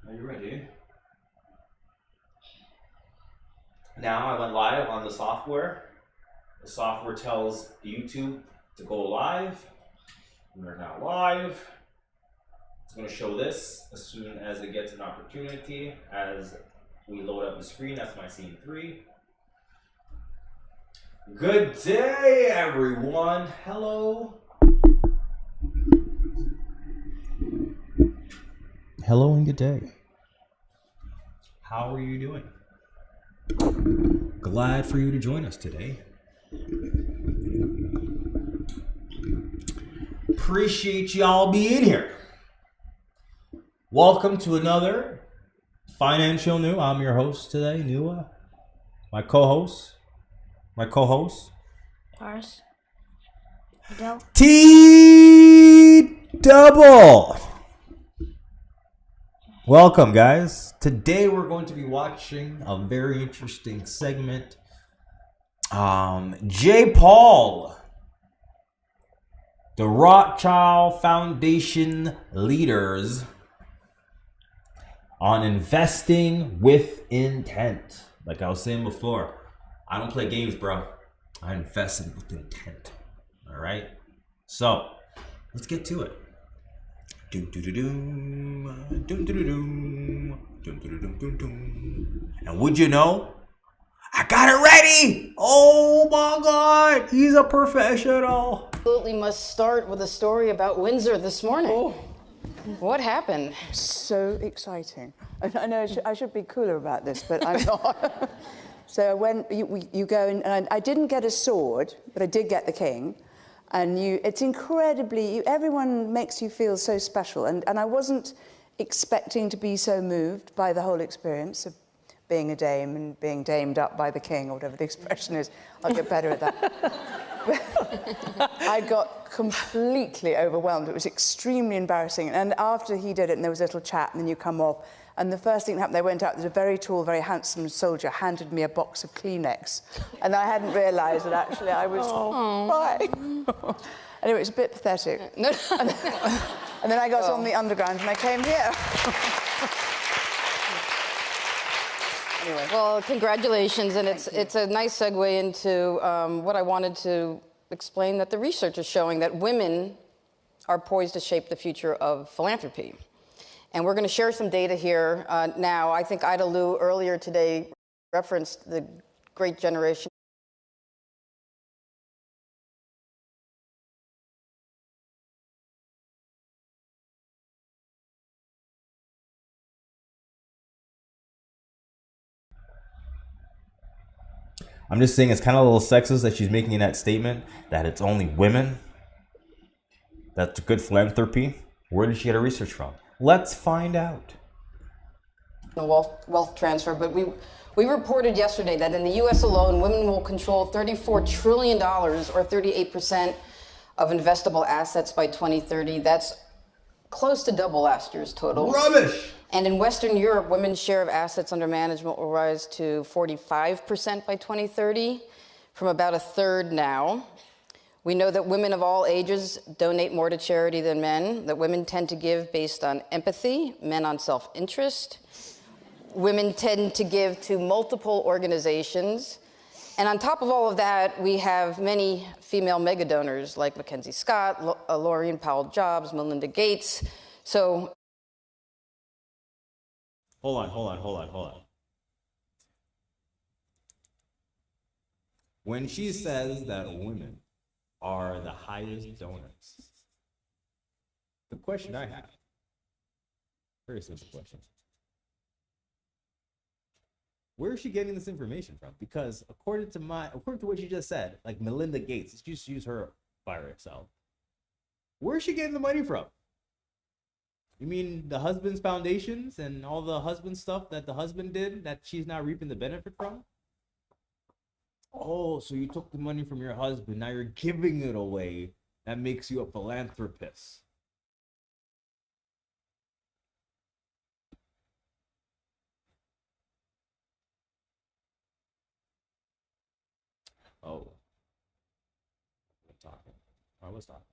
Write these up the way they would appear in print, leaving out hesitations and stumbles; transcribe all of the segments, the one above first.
Are you ready? Now I went live on the software. The software tells YouTube to go live. We are now live. It's going to show this as soon as it gets an opportunity. As we load up the screen, that's my scene 3. Good day, everyone. Hello. Hello and good day. How are you doing? Glad for you to join us today. Appreciate y'all being here. Welcome to another Financial New. I'm your host today, Nua. My co-host. Paris. Adele. T Double. Welcome, guys. Today we're going to be watching a very interesting segment. J. Paul, the Rothschild Foundation leaders on investing with intent. Like I was saying before, I don't play games, bro. I invest in with intent. All right. So let's get to it. And would you know? I got it ready. Oh my God, he's a professional. Absolutely must start with a story about Windsor this morning. Oh. What happened? So exciting. I know I should be cooler about this, but I'm not. So when you go and I didn't get a sword, but I did get the king. And it's incredibly, everyone makes you feel so special. And I wasn't expecting to be so moved by the whole experience of being a dame and being damed up by the king, or whatever the expression is. I'll get better at that. I got completely overwhelmed. It was extremely embarrassing. And after he did it, and there was a little chat, and then you come off, and the first thing that happened, they went out, there's a very tall, very handsome soldier handed me a box of Kleenex. And I hadn't realised that actually I was crying. Anyway, it was a bit pathetic. And then I got on the underground and I came here. Anyway. Well, congratulations, and it's a nice segue into what I wanted to explain, that the research is showing that women are poised to shape the future of philanthropy. And we're going to share some data here now. I think Ida Lou earlier today referenced the great generation. I'm just saying it's kind of a little sexist that she's making that statement that it's only women. That's good philanthropy. Where did she get her research from? Let's find out. The wealth transfer, but we reported yesterday that in the U.S. alone, women will control $34 trillion, or 38% of investable assets by 2030. That's close to double last year's total. Rubbish! And in Western Europe, women's share of assets under management will rise to 45% by 2030, from about a third now. We know that women of all ages donate more to charity than men, that women tend to give based on empathy, men on self-interest. Women tend to give to multiple organizations. And on top of all of that, we have many female mega donors like Mackenzie Scott, Laureen Powell Jobs, Melinda Gates. So Hold on. When she says that women are the highest donors, the question I have, very simple question. Where is she getting this information from? Because according to what you just said, like Melinda Gates, let's just use her by herself. Where is she getting the money from? You mean the husband's foundations and all the husband stuff that the husband did that she's not reaping the benefit from? Oh, so you took the money from your husband, now you're giving it away. That makes you a philanthropist. Oh. I'm talking. I was talking.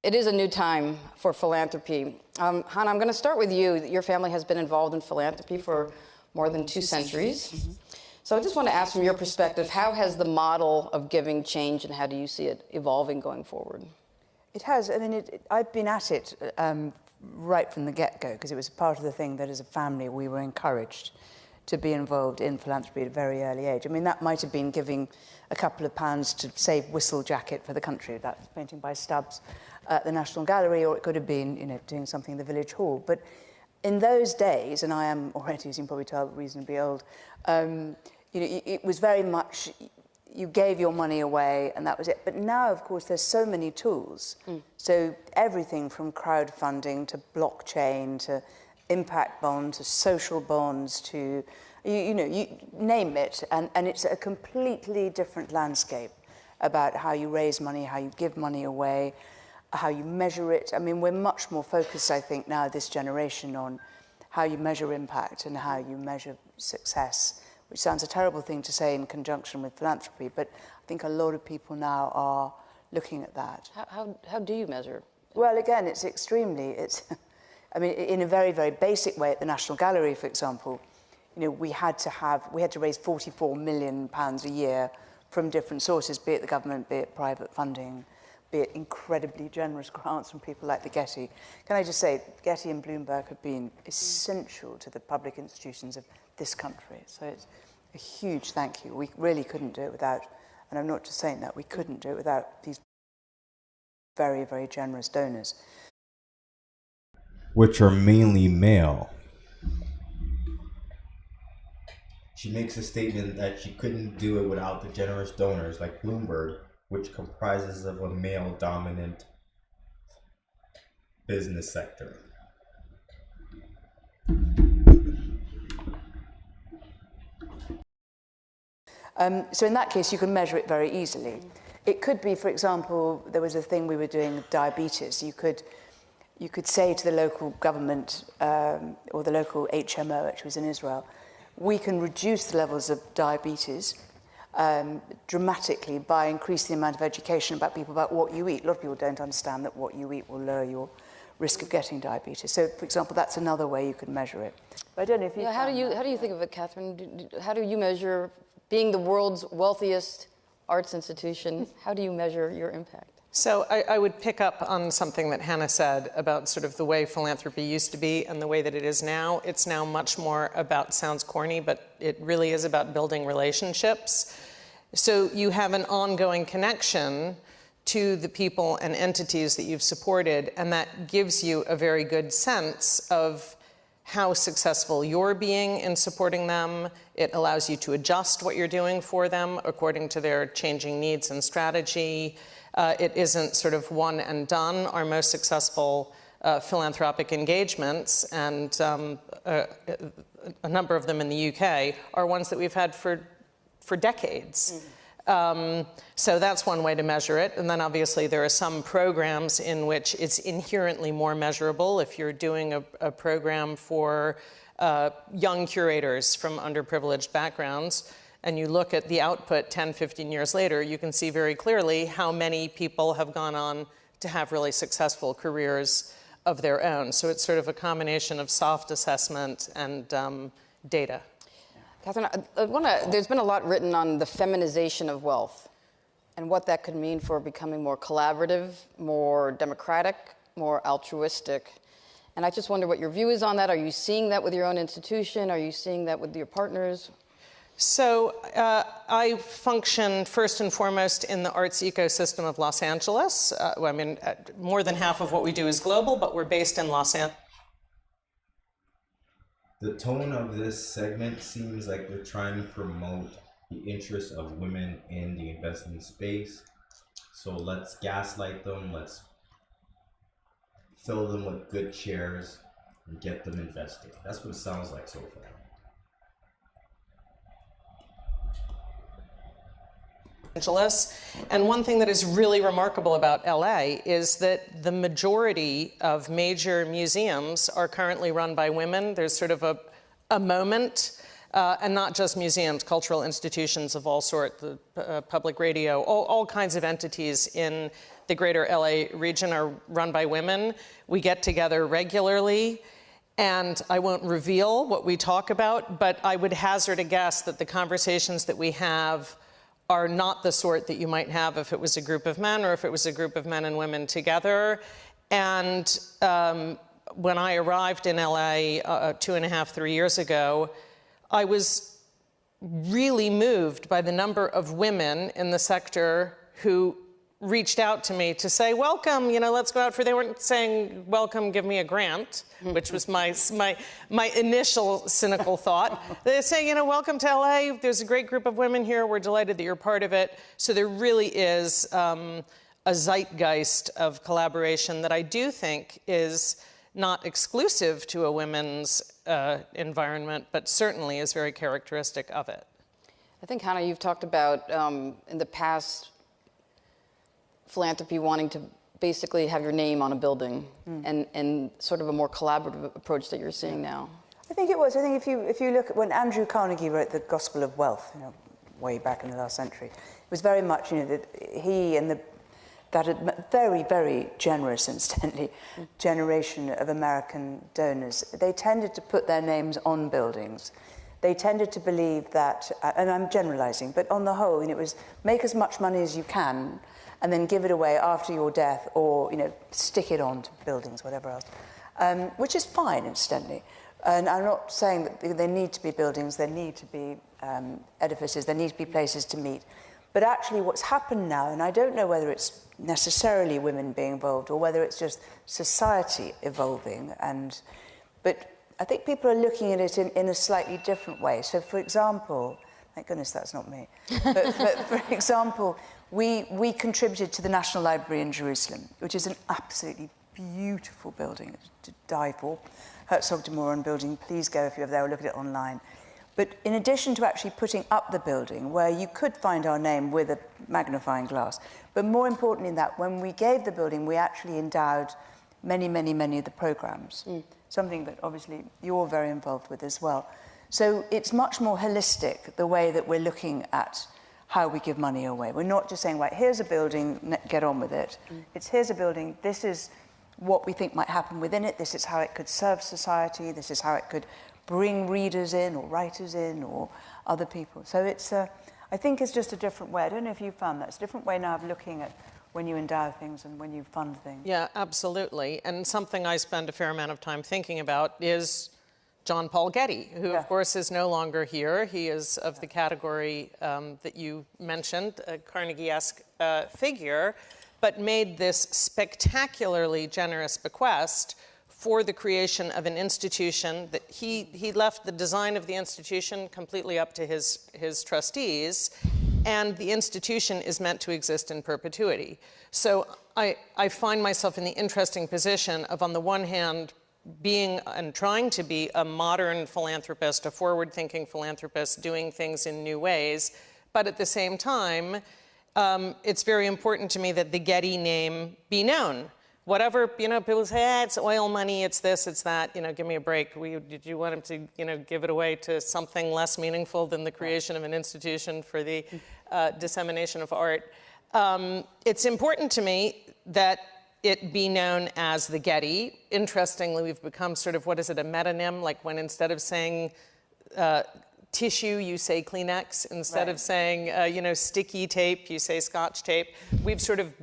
It is a new time for philanthropy. Hannah, I'm going to start with you. Your family has been involved in philanthropy for more than 2 centuries. So I just want to ask from your perspective, how has the model of giving changed and how do you see it evolving going forward? It has. I mean, I've been at it right from the get-go because it was part of the thing that as a family we were encouraged to be involved in philanthropy at a very early age. I mean, that might have been giving a couple of pounds to save Whistle Jacket for the country. That was painting by Stubbs at the National Gallery, or it could have been, you know, doing something in the Village Hall. But in those days, and I am already, as you can probably tell, reasonably old, you know, it was very much, you gave your money away and that was it. But now, of course, there's so many tools. So everything from crowdfunding to blockchain to impact bonds to social bonds to, you name it. And it's a completely different landscape about how you raise money, how you give money away, how you measure it. I mean, we're much more focused, I think, now, this generation, on how you measure impact and how you measure success, which sounds a terrible thing to say in conjunction with philanthropy, but I think a lot of people now are looking at that. How do you measure? Well, again, it's I mean, in a very, very basic way, at the National Gallery, for example, you know, we had to raise £44 million a year from different sources, be it the government, be it private funding, be it incredibly generous grants from people like the Getty. Can I just say, Getty and Bloomberg have been essential to the public institutions of this country. So it's a huge thank you. We really couldn't do it without, and I'm not just saying that, we couldn't do it without these very, very generous donors. Which are mainly male. She makes a statement that she couldn't do it without the generous donors like Bloomberg, which comprises of a male-dominant business sector. So in that case, you can measure it very easily. It could be, for example, there was a thing we were doing with diabetes. You could say to the local government or the local HMO, which was in Israel, we can reduce the levels of diabetes dramatically by increasing the amount of education about people about what you eat. A lot of people don't understand that what you eat will lower your risk of getting diabetes. So, for example, that's another way you could measure it. But I don't know if you. Yeah, how do you think of it, Catherine? How do you measure, being the world's wealthiest arts institution, how do you measure your impact? So I would pick up on something that Hannah said about sort of the way philanthropy used to be and the way that it is now. It's now much more about, sounds corny, but it really is about building relationships. So you have an ongoing connection to the people and entities that you've supported, and that gives you a very good sense of how successful you're being in supporting them. It allows you to adjust what you're doing for them according to their changing needs and strategy. It isn't sort of one and done. Our most successful philanthropic engagements, and a number of them in the UK, are ones that we've had for decades. So that's one way to measure it. And then obviously there are some programs in which it's inherently more measurable. If you're doing a program for young curators from underprivileged backgrounds, and you look at the output 10, 15 years later, you can see very clearly how many people have gone on to have really successful careers of their own. So it's sort of a combination of soft assessment and data. Catherine, there's been a lot written on the feminization of wealth and what that could mean for becoming more collaborative, more democratic, more altruistic. And I just wonder what your view is on that. Are you seeing that with your own institution? Are you seeing that with your partners? So I function first and foremost in the arts ecosystem of Los Angeles. I mean, more than half of what we do is global, but we're based in Los Angeles. The tone of this segment seems like we're trying to promote the interests of women in the investment space. So let's gaslight them, let's fill them with good shares and get them invested. That's what it sounds like so far. And one thing that is really remarkable about LA is that the majority of major museums are currently run by women. There's sort of a moment, and not just museums, cultural institutions of all sorts, the public radio, all kinds of entities in the greater LA region are run by women. We get together regularly, and I won't reveal what we talk about, but I would hazard a guess that the conversations that we have are not the sort that you might have if it was a group of men or if it was a group of men and women together. And when I arrived in LA 2.5, 3 years ago, I was really moved by the number of women in the sector who reached out to me to say, welcome, you know, let's go out for, they weren't saying, welcome, give me a grant, which was my initial cynical thought. They're saying, you know, welcome to LA, there's a great group of women here, we're delighted that you're part of it. So there really is a zeitgeist of collaboration that I do think is not exclusive to a women's environment, but certainly is very characteristic of it. I think, Hannah, you've talked about in the past philanthropy wanting to basically have your name on a building and sort of a more collaborative approach that you're seeing now. I think it was. I think if you look at when Andrew Carnegie wrote The Gospel of Wealth, you know, way back in the last century, it was very much, you know, that he and that very, very generous, incidentally, generation of American donors, they tended to put their names on buildings. They tended to believe that, and I'm generalizing, but on the whole, you know, it was make as much money as you can and then give it away after your death, or, you know, stick it on to buildings, whatever else, which is fine, incidentally. And I'm not saying that there need to be buildings, there need to be edifices, there need to be places to meet. But actually what's happened now, and I don't know whether it's necessarily women being involved or whether it's just society evolving, but I think people are looking at it in a slightly different way. So, for example, thank goodness that's not me, but for example, we contributed to the National Library in Jerusalem, which is an absolutely beautiful building to die for. Herzog de Meuron building, please go if you're there or look at it online. But in addition to actually putting up the building, where you could find our name with a magnifying glass, but more importantly than that, when we gave the building, we actually endowed many, many, many of the programs, something that obviously you're very involved with as well. So it's much more holistic, the way that we're looking at how we give money away. We're not just saying, right, here's a building, get on with it. It's here's a building, this is what we think might happen within it, this is how it could serve society, this is how it could bring readers in or writers in or other people. So it's, I think it's just a different way. I don't know if you found that. It's a different way now of looking at when you endow things and when you fund things. Yeah, absolutely. And something I spend a fair amount of time thinking about is John Paul Getty, who, of course, is no longer here. He is of the category that you mentioned, a Carnegie-esque figure, but made this spectacularly generous bequest for the creation of an institution that he left the design of the institution completely up to his trustees, and the institution is meant to exist in perpetuity. So I find myself in the interesting position of, on the one hand, being and trying to be a modern philanthropist, a forward-thinking philanthropist, doing things in new ways, but at the same time, it's very important to me that the Getty name be known. Whatever, you know, people say, it's oil money, it's this, it's that, you know, give me a break. Did you want him to, you know, give it away to something less meaningful than the creation of an institution for the dissemination of art? It's important to me that it be known as the Getty. Interestingly, we've become sort of, what is it, a metonym? Like when instead of saying tissue, you say Kleenex. Instead of saying, you know, sticky tape, you say Scotch tape. We've sort of,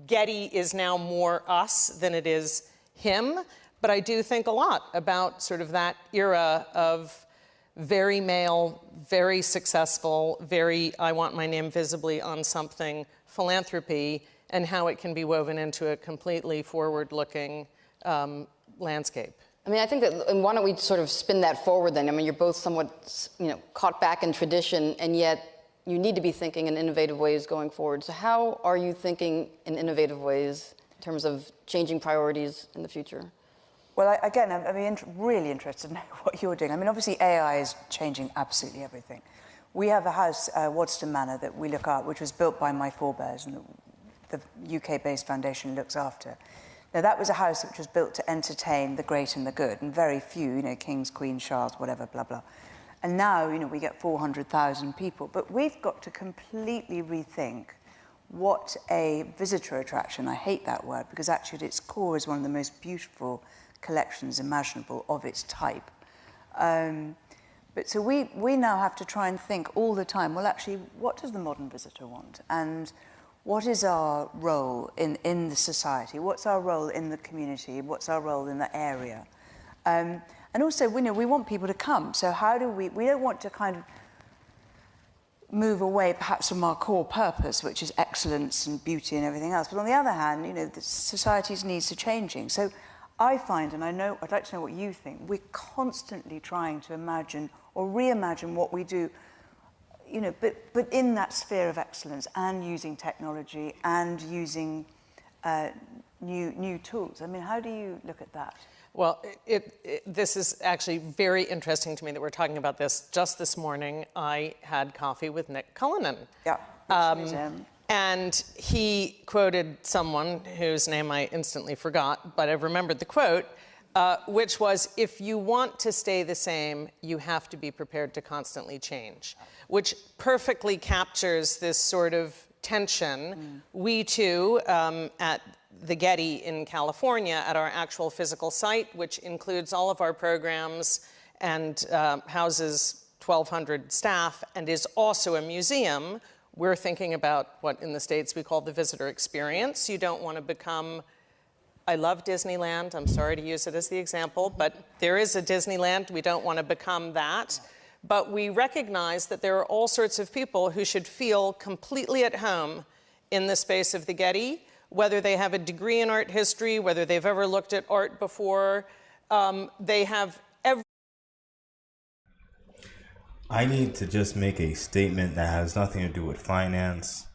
Getty is now more us than it is him. But I do think a lot about sort of that era of very male, very successful, very I want my name visibly on something philanthropy, and how it can be woven into a completely forward-looking landscape. I mean, I think that, and why don't we sort of spin that forward then? I mean, you're both somewhat, you know, caught back in tradition, and yet you need to be thinking in innovative ways going forward. So how are you thinking in innovative ways in terms of changing priorities in the future? Well, again, I'd be really interested to know what you're doing. I mean, obviously, AI is changing absolutely everything. We have a house, Waddesdon Manor, that we look at, which was built by my forebears, and the UK-based foundation looks after. Now, that was a house which was built to entertain the great and the good, and very few, you know, kings, queens, Charles, whatever, blah, blah. And now, you know, we get 400,000 people. But we've got to completely rethink what a visitor attraction, I hate that word, because actually at its core is one of the most beautiful collections imaginable of its type. But so we now have to try and think all the time, well, actually, what does the modern visitor want? And what is our role in the society? What's our role in the community? What's our role in the area? And also, we want people to come. So how do we don't want to kind of move away perhaps from our core purpose, which is excellence and beauty and everything else. But on the other hand, the society's needs are changing. So I find, and I'd like to know what you think, we're constantly trying to imagine or reimagine what we do, but in that sphere of excellence and using technology and using new tools. I mean, how do you look at that? Well, this is actually very interesting to me that we're talking about this. Just this morning, I had coffee with Nick Cullinan. Yeah. And he quoted someone whose name I instantly forgot, but I've remembered the quote, which was, if you want to stay the same, you have to be prepared to constantly change, which perfectly captures this sort of tension. We too, at the Getty in California, at our actual physical site, which includes all of our programs and houses 1,200 staff and is also a museum, we're thinking about what in the States we call the visitor experience. You don't want to become, I love Disneyland, I'm sorry to use it as the example, but there is a Disneyland, we don't want to become that. But we recognize that there are all sorts of people who should feel completely at home in the space of the Getty, whether they have a degree in art history, whether they've ever looked at art before, they have every... I need to just make a statement that has nothing to do with finance.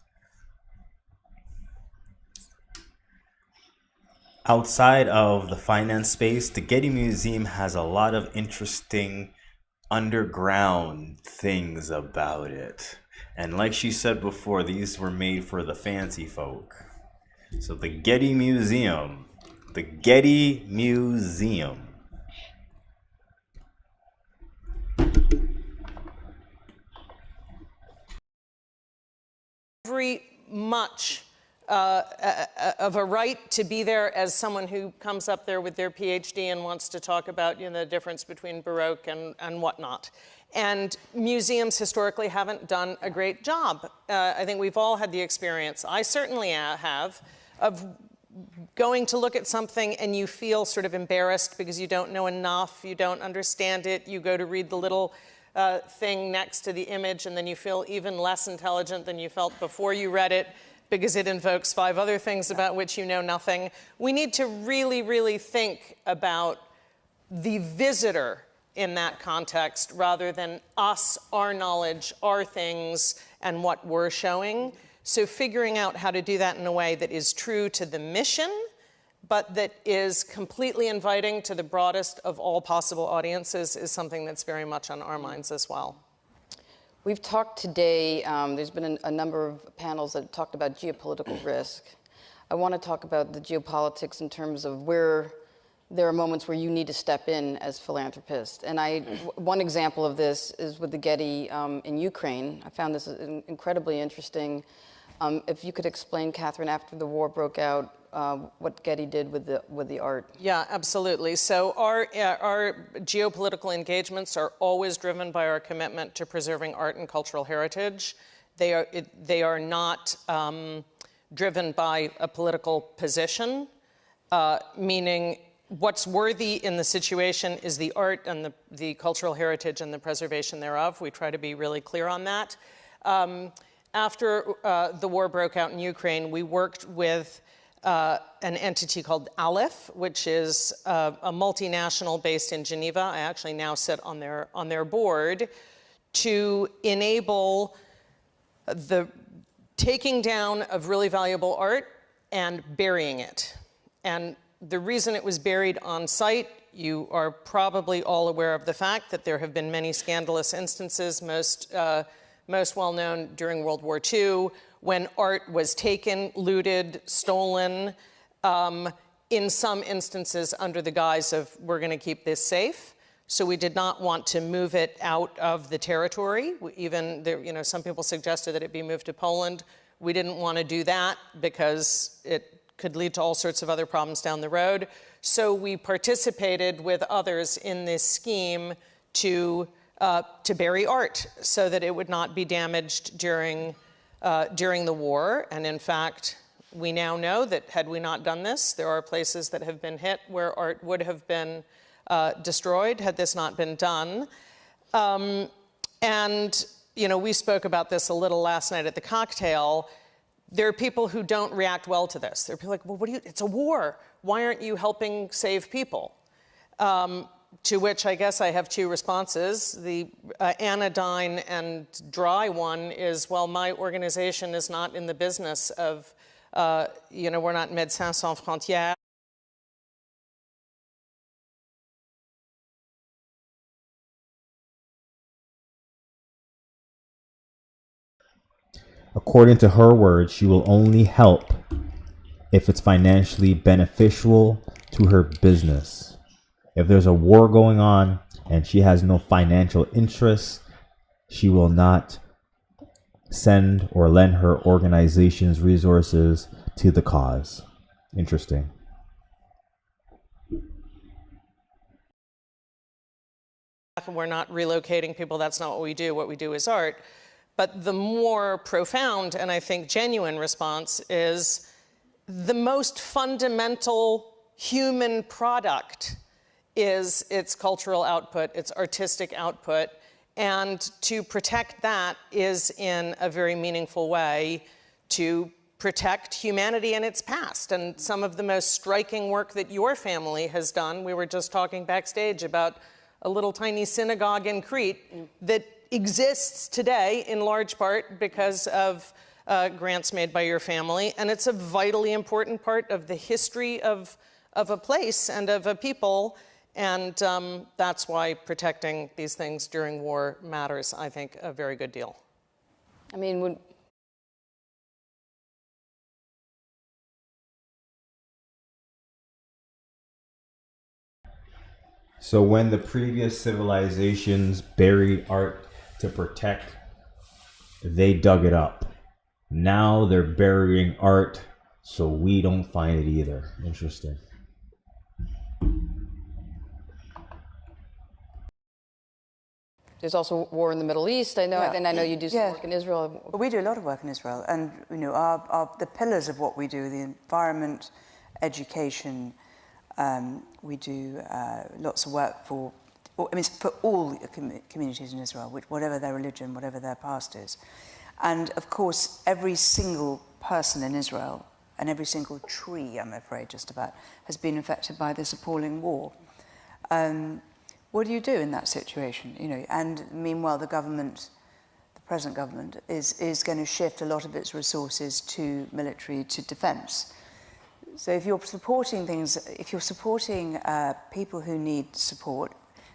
Outside of the finance space, the Getty Museum has a lot of interesting underground things about it. And like she said before, these were made for the fancy folk. So the Getty Museum, very much of a right to be there as someone who comes up there with their PhD and wants to talk about the difference between Baroque and whatnot. And museums historically haven't done a great job. I think we've all had the experience, I certainly have, of going to look at something and you feel sort of embarrassed because you don't know enough, you don't understand it, you go to read the little thing next to the image and then you feel even less intelligent than you felt before you read it because it invokes 5 other things about which you know nothing. We need to really, really think about the visitor in that context rather than us, our knowledge, our things, and what we're showing. So figuring out how to do that in a way that is true to the mission, but that is completely inviting to the broadest of all possible audiences is something that's very much on our minds as well. We've talked today, there's been a number of panels that have talked about geopolitical risk. I want to talk about the geopolitics in terms of where there are moments where you need to step in as philanthropist. And one example of this is with the Getty in Ukraine. I found this incredibly interesting. If you could explain, Catherine, after the war broke out, what Getty did with the art. Yeah, absolutely. So our geopolitical engagements are always driven by our commitment to preserving art and cultural heritage. They are not driven by a political position, meaning what's worthy in the situation is the art and the cultural heritage and the preservation thereof. We try to be really clear on that. After the war broke out in Ukraine, we worked with an entity called Aleph, which is a multinational based in Geneva. I actually now sit on their board to enable the taking down of really valuable art and burying it. And the reason it was buried on site, you are probably all aware of the fact that there have been many scandalous instances, most well known during World War II, when art was taken, looted, stolen, in some instances under the guise of, we're going to keep this safe. So we did not want to move it out of the territory. Even there, some people suggested that it be moved to Poland. We didn't want to do that because it could lead to all sorts of other problems down the road. So we participated with others in this scheme to bury art so that it would not be damaged during the war. And in fact, we now know that had we not done this, there are places that have been hit where art would have been destroyed had this not been done. And, you know, we spoke about this a little last night at the cocktail. There are people who don't react well to this. There are people like, well, it's a war. Why aren't you helping save people? To which I guess I have two responses. The anodyne and dry one is, well, my organization is not in the business of, you know, we're not Médecins Sans Frontières. According to her words, she will only help if it's financially beneficial to her business. If there's a war going on and she has no financial interest, she will not send or lend her organization's resources to the cause. Interesting. We're not relocating people. That's not what we do. What we do is art. But the more profound and I think genuine response is the most fundamental human product is its cultural output, its artistic output. And to protect that is in a very meaningful way to protect humanity and its past. And some of the most striking work that your family has done, we were just talking backstage about a little tiny synagogue in Crete that exists today in large part because of grants made by your family. And it's a vitally important part of the history of a place and of a people. And that's why protecting these things during war matters, I think, a very good deal. I mean, So when the previous civilizations buried art to protect, they dug it up. Now they're burying art so we don't find it either. Interesting. there's also war in the Middle East. I know, Yeah. and I know you do some Yeah. work in Israel. Well, we do a lot of work in Israel, and you know, the pillars of what we do: the environment, education. We do lots of work for all communities in Israel, whatever their religion, whatever their past is, and of course, every single person in Israel and every single tree, I'm afraid, just about, has been affected by this appalling war. What do you do in that situation? You know, and meanwhile, the government, the present government, is going to shift a lot of its resources to military, to defence. So if you're supporting things, if you're supporting people who need support,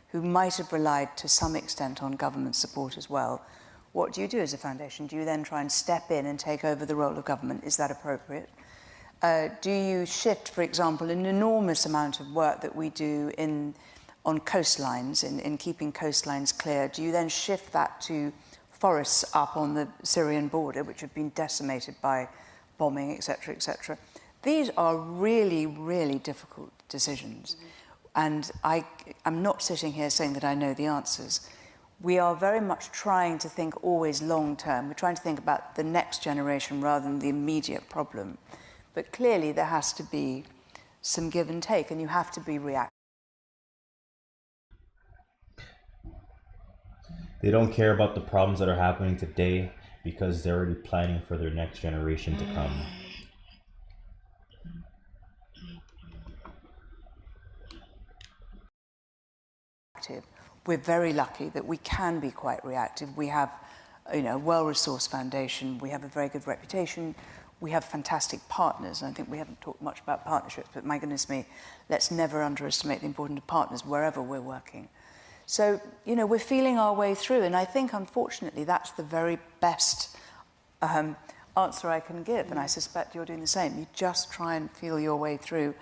who might have relied to some extent on government support as well, what do you do as a foundation? Do you then try and step in and take over the role of government? Is that appropriate? Do you shift, for example, an enormous amount of work that we do on coastlines, in keeping coastlines clear? Do you then shift that to forests up on the Syrian border, which have been decimated by bombing, etc., etc.? These are really, really difficult decisions. And I'm not sitting here saying that I know the answers. We are very much trying to think always long term. We're trying to think about the next generation rather than the immediate problem. But clearly there has to be some give and take, and you have to be reactive. They don't care about the problems that are happening today because they're already planning for their next generation to come. We're very lucky that we can be quite reactive. We have, you know, a well-resourced foundation. We have a very good reputation. We have fantastic partners. And I think we haven't talked much about partnerships, but my goodness me, let's never underestimate the importance of partners wherever we're working. So, you know, we're feeling our way through. And I think, unfortunately, that's the very best answer I can give. And I suspect you're doing the same. You just try and feel your way through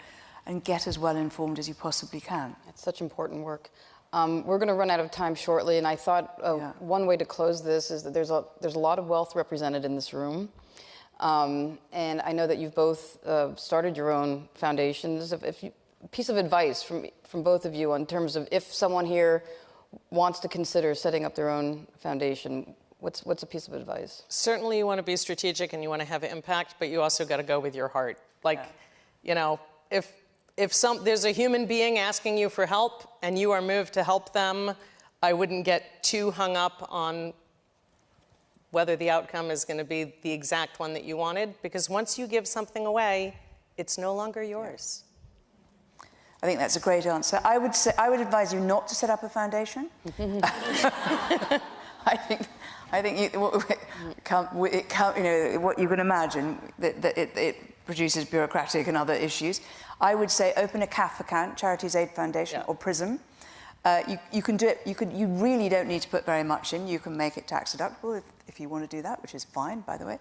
and get as well informed as you possibly can. It's such important work. We're going to run out of time shortly, and I thought one way to close this is that there's a lot of wealth represented in this room. And I know that you've both started your own foundations. A piece of advice from both of you in terms of if someone here wants to consider setting up their own foundation, what's a piece of advice? Certainly you want to be strategic and you want to have impact, but you also got to go with your heart. Like, you know, if there's a human being asking you for help and you are moved to help them, I wouldn't get too hung up on whether the outcome is going to be the exact one that you wanted, because once you give something away, it's no longer yours. I think that's a great answer. I would advise you not to set up a foundation. I think you know what you can imagine that it produces bureaucratic and other issues. I would say open a CAF account, Charities Aid Foundation, or PRISM. You can do it. You really don't need to put very much in. You can make it tax deductible if you want to do that, which is fine, by the way.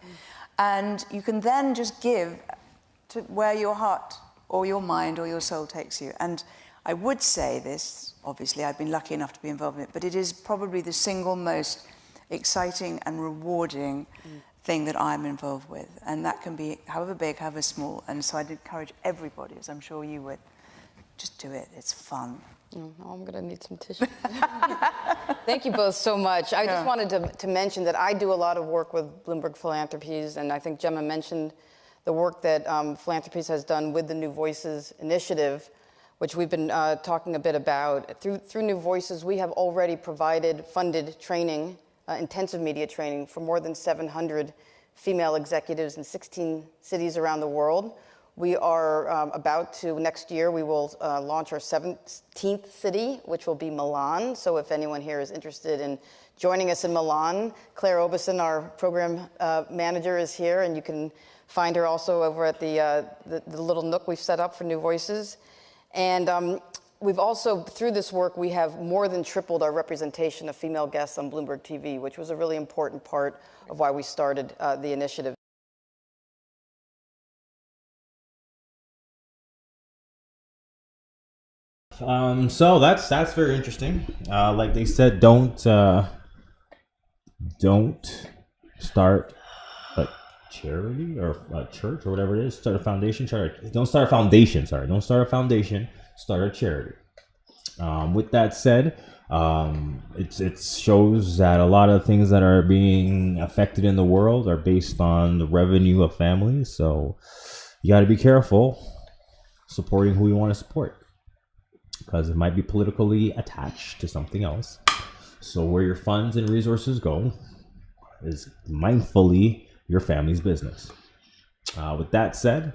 And you can then just give to where your heart or your mind or your soul takes you. And I would say this, obviously, I've been lucky enough to be involved in it, but it is probably the single most exciting and rewarding thing that I'm involved with. And that can be however big, however small. And so I'd encourage everybody, as I'm sure you would, just do it. It's fun. Oh, I'm going to need some tissue. Thank you both so much. I just wanted to mention that I do a lot of work with Bloomberg Philanthropies, and I think Gemma mentioned the work that Philanthropies has done with the New Voices initiative, which we've been talking a bit about. Through New Voices, we have already funded training, intensive media training for more than 700 female executives in 16 cities around the world. We are about to, next year, we will launch our 17th city, which will be Milan. So if anyone here is interested in joining us in Milan, Claire Obeson, our program manager, is here, and you can find her also over at the little nook we've set up for New Voices. And we've also, through this work, we have more than tripled our representation of female guests on Bloomberg TV, which was a really important part of why we started the initiative. So that's very interesting. Like they said, don't start a charity or a church or whatever it is. Start a foundation. Don't start a foundation. Don't start a foundation. Start a charity. With that said, it shows that a lot of things that are being affected in the world are based on the revenue of families. So you got to be careful supporting who you want to support, because it might be politically attached to something else. So where your funds and resources go is mindfully your family's business. With that said,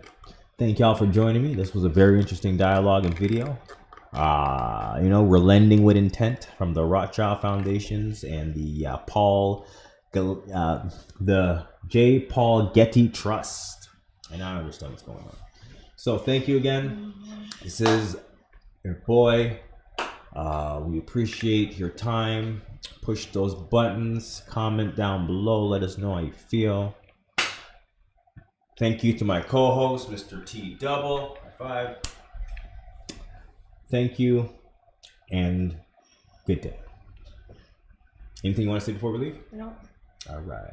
thank y'all for joining me. This was a very interesting dialogue and video. We're lending with intent from the Rothschild Foundations and the J. Paul Getty Trust. And I understand what's going on. So thank you again. This is your boy. We appreciate your time. Push those buttons, comment down below, let us know how you feel. Thank you to my co-host, Mr. T Double. High five. Thank you and good day. Anything you want to say before we leave? No. All right.